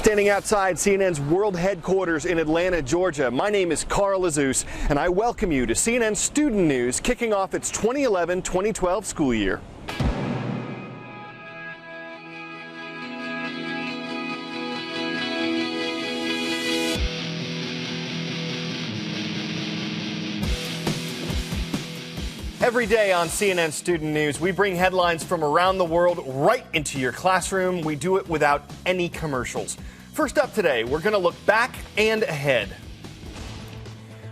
standing outside CNN's world headquarters in Atlanta, Georgia. My name is Carl Azus, and I welcome you to CNN Student News, kicking off its 2011-2012 school year. Every day on CNN Student News, we bring headlines from around the world right into your classroom. We do it without any commercials. First up today, we're going to look back and ahead.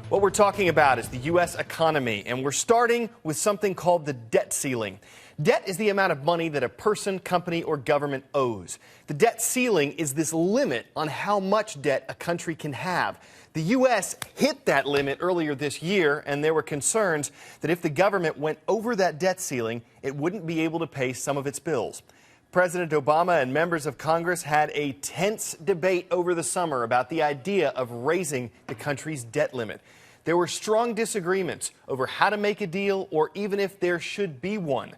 What we're talking about is the U.S. economy, and we're starting with something called the debt ceiling. Debt is the amount of money that a person, company, or government owes. The debt ceiling is this limit on how much debt a country can have. The U.S. hit that limit earlier this year, and there were concerns that if the government went over that debt ceiling, it wouldn't be able to pay some of its bills. President Obama and members of Congress had a tense debate over the summer about the idea of raising the country's debt limit. There were strong disagreements over how to make a deal or even if there should be one.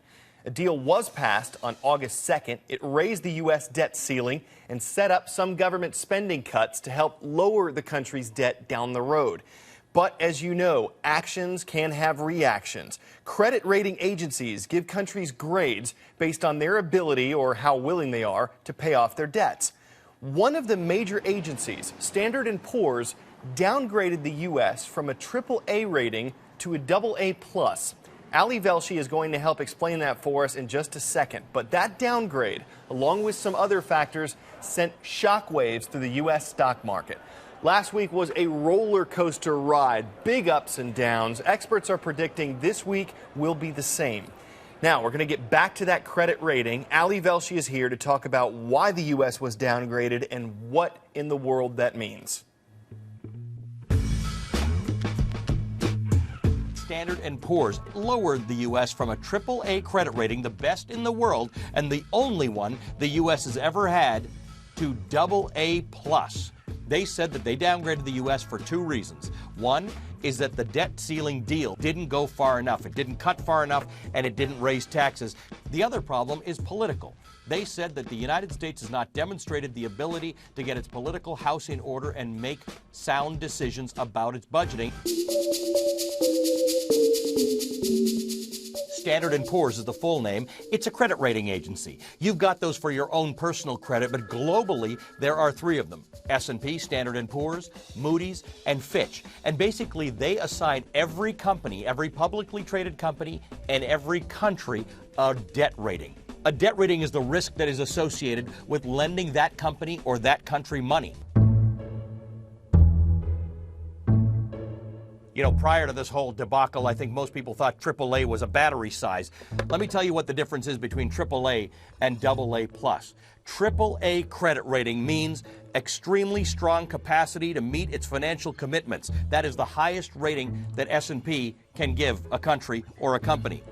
A deal was passed on August 2nd. It raised the U.S. debt ceiling and set up some government spending cuts to help lower the country's debt down the road. But as you know, actions can have reactions. Credit rating agencies give countries grades based on their ability or how willing they are to pay off their debts. One of the major agencies, Standard & Poor's, downgraded the U.S. from a AAA rating to a AA+. Ali Velshi is going to help explain that for us in just a second. But that downgrade, along with some other factors, sent shockwaves through the U.S. stock market. Last week was a roller coaster ride, big ups and downs. Experts are predicting this week will be the same. Now, we're going to get back to that credit rating. Ali Velshi is here to talk about why the U.S. was downgraded and what in the world that means. Standard & Poor's lowered the U.S. from a AAA credit rating, the best in the world and the only one the U.S. has ever had, to AA+. They said that they downgraded the U.S. for two reasons. One is that the debt ceiling deal didn't go far enough. It didn't cut far enough, and it didn't raise taxes. The other problem is political. They said that the United States has not demonstrated the ability to get its political house in order and make sound decisions about its budgeting. Standard & Poor's is the full name. It's a credit rating agency. You've got those for your own personal credit, but globally, there are three of them: S&P, Standard & Poor's, Moody's, and Fitch. And basically, they assign every company, every publicly traded company, and every country a debt rating. A debt rating is the risk that is associated with lending that company or that country money. You know, prior to this whole debacle, I think most people thought AAA was a battery size. Let me tell you what the difference is between AAA and AA+. AAA credit rating means extremely strong capacity to meet its financial commitments. That is the highest rating that S&P can give a country or a company.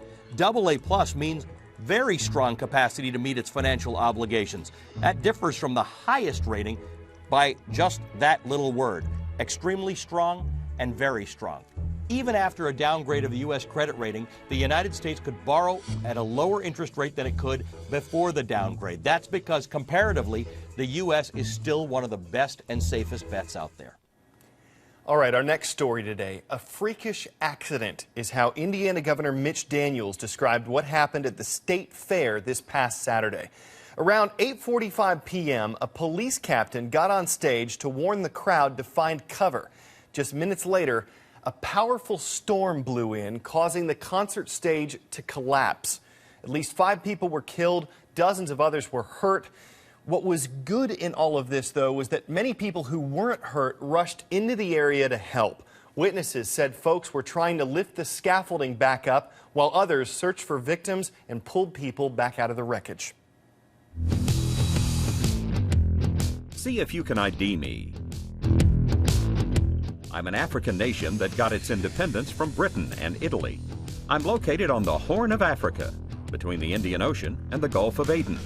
AA+ means very strong capacity to meet its financial obligations. That differs from the highest rating by just that little word: extremely strong and very strong. Even after a downgrade of the U.S. credit rating, the United States could borrow at a lower interest rate than it could before the downgrade. That's because, comparatively, the U.S. is still one of the best and safest bets out there. All right, our next story today. A freakish accident is how Indiana Governor Mitch Daniels described what happened at the state fair this past Saturday. Around 8:45 p.m., a police captain got on stage to warn the crowd to find cover. Just minutes later, a powerful storm blew in, causing the concert stage to collapse. At least 5 people were killed, dozens of others were hurt. What was good in all of this, though, was that many people who weren't hurt rushed into the area to help. Witnesses said folks were trying to lift the scaffolding back up, while others searched for victims and pulled people back out of the wreckage. See if you can ID me. I'm an African nation that got its independence from Britain and Italy. I'm located on the Horn of Africa, between the Indian Ocean and the Gulf of Aden.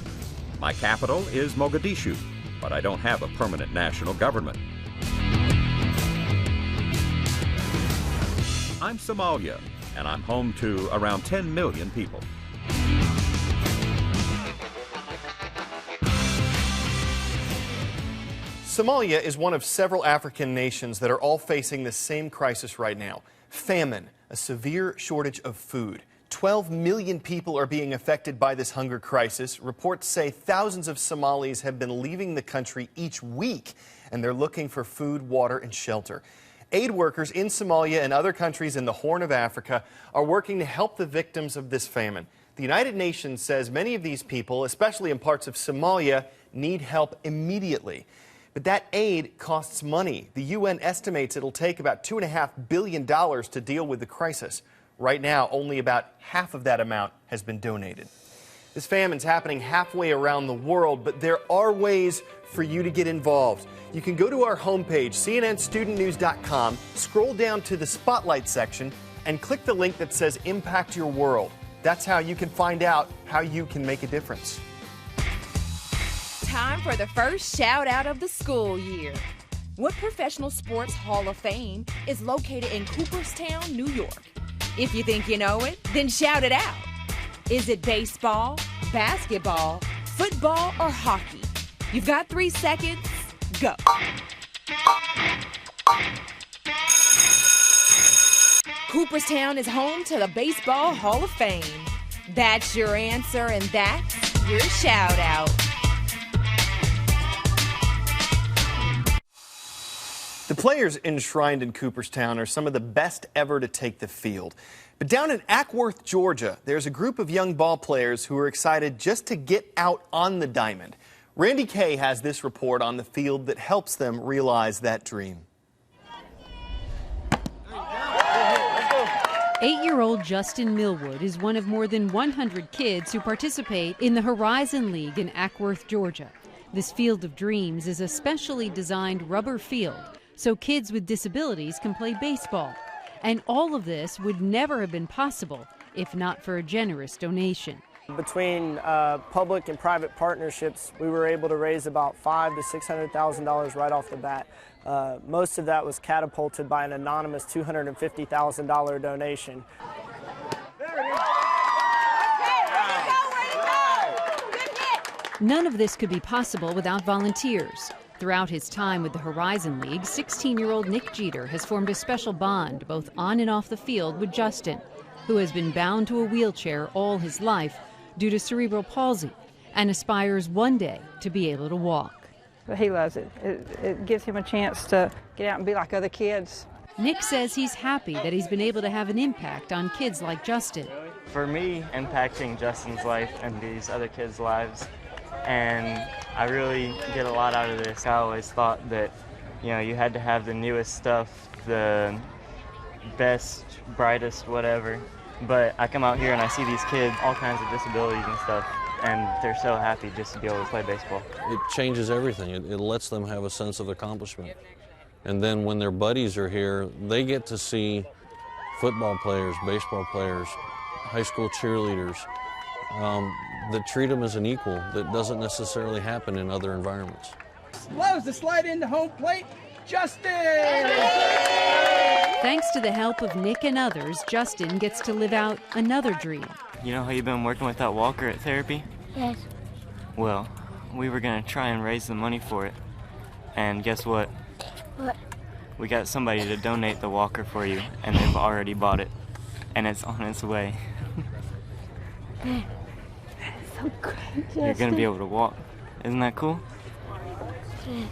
My capital is Mogadishu, but I don't have a permanent national government. I'm Somalia, and I'm home to around 10 million people. Somalia is one of several African nations that are all facing the same crisis right now. Famine, a severe shortage of food. 12 million people are being affected by this hunger crisis. Reports say thousands of Somalis have been leaving the country each week, and they're looking for food, water, and shelter. Aid workers in Somalia and other countries in the Horn of Africa are working to help the victims of this famine. The United Nations says many of these people, especially in parts of Somalia, need help immediately. But that aid costs money. The UN estimates it'll take about $2.5 billion to deal with the crisis. Right now, only about half of that amount has been donated. This famine's happening halfway around the world, but there are ways for you to get involved. You can go to our homepage, cnnstudentnews.com, scroll down to the Spotlight section, and click the link that says Impact Your World. That's how you can find out how you can make a difference. Time for the first shout out of the school year. What Professional Sports Hall of Fame is located in Cooperstown, New York? If you think you know it, then shout it out. Is it baseball, basketball, football, or hockey? You've got 3 seconds. Go. Cooperstown is home to the Baseball Hall of Fame. That's your answer, and that's your shout out. The players enshrined in Cooperstown are some of the best ever to take the field. But down in Acworth, Georgia, there's a group of young ball players who are excited just to get out on the diamond. Randy Kay has this report on the field that helps them realize that dream. 8-year-old Justin Millwood is one of more than 100 kids who participate in the Horizon League in Acworth, Georgia. This Field of Dreams is a specially designed rubber field so kids with disabilities can play baseball. And all of this would never have been possible if not for a generous donation. Between public and private partnerships, we were able to raise about $500,000 to $600,000 right off the bat. Most of that was catapulted by an anonymous $250,000 donation. None of this could be possible without volunteers. Throughout his time with the Horizon League, 16-year-old Nick Jeter has formed a special bond both on and off the field with Justin, who has been bound to a wheelchair all his life due to cerebral palsy and aspires one day to be able to walk. But he loves it. It gives him a chance to get out and be like other kids. Nick says he's happy that he's been able to have an impact on kids like Justin. For me, impacting Justin's life and these other kids' lives, and I really get a lot out of this. I always thought that, you had to have the newest stuff, the best, brightest, whatever. But I come out here and I see these kids, all kinds of disabilities and stuff, and they're so happy just to be able to play baseball. It changes everything. It lets them have a sense of accomplishment. And then when their buddies are here, they get to see football players, baseball players, high school cheerleaders that treat them as an equal. That doesn't necessarily happen in other environments. Slows the slide into home plate, Justin! Thanks to the help of Nick and others, Justin gets to live out another dream. You know how you've been working with that walker at therapy? Yes. Well, we were going to try and raise the money for it. And guess what? What? We got somebody to donate the walker for you, and they've already bought it. And it's on its way. That's so great, Justin. You're going to be able to walk. Isn't that cool? Yes.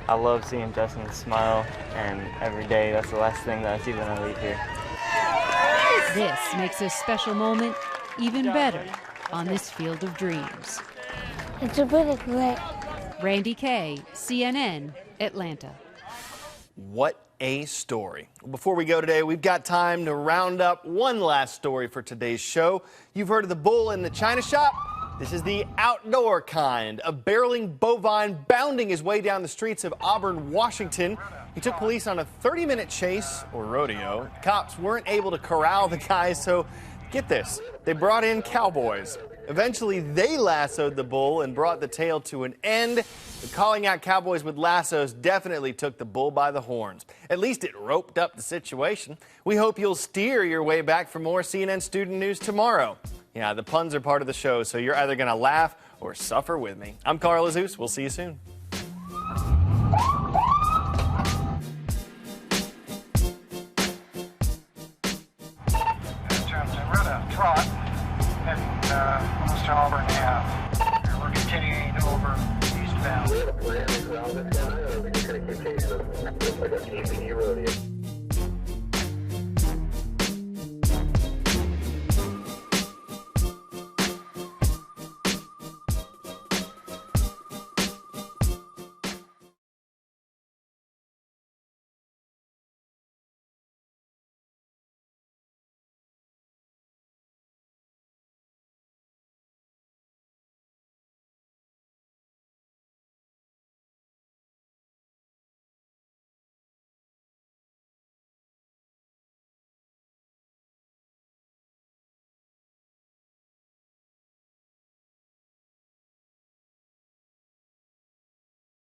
I love seeing Justin smile, and every day that's the last thing that I see when I leave here. This makes a special moment even better on this Field of Dreams. It's really great. Randy Kay, CNN, Atlanta. What a story. Before we go today, we've got time to round up one last story for today's show. You've heard of the bull in the china shop? This is the outdoor kind, a barreling bovine bounding his way down the streets of Auburn, Washington. He took police on a 30-minute chase, or rodeo. Cops weren't able to corral the guy, so get this, they brought in cowboys. Eventually, they lassoed the bull and brought the tale to an end. But calling out cowboys with lassos definitely took the bull by the horns. At least it roped up the situation. We hope you'll steer your way back for more CNN Student News tomorrow. Yeah, the puns are part of the show, so you're either going to laugh or suffer with me. I'm Carl Azuz. We'll see you soon. We have a plan to corral this guy, or are we just going to keep chasing him? Looks like a TPD rodeo.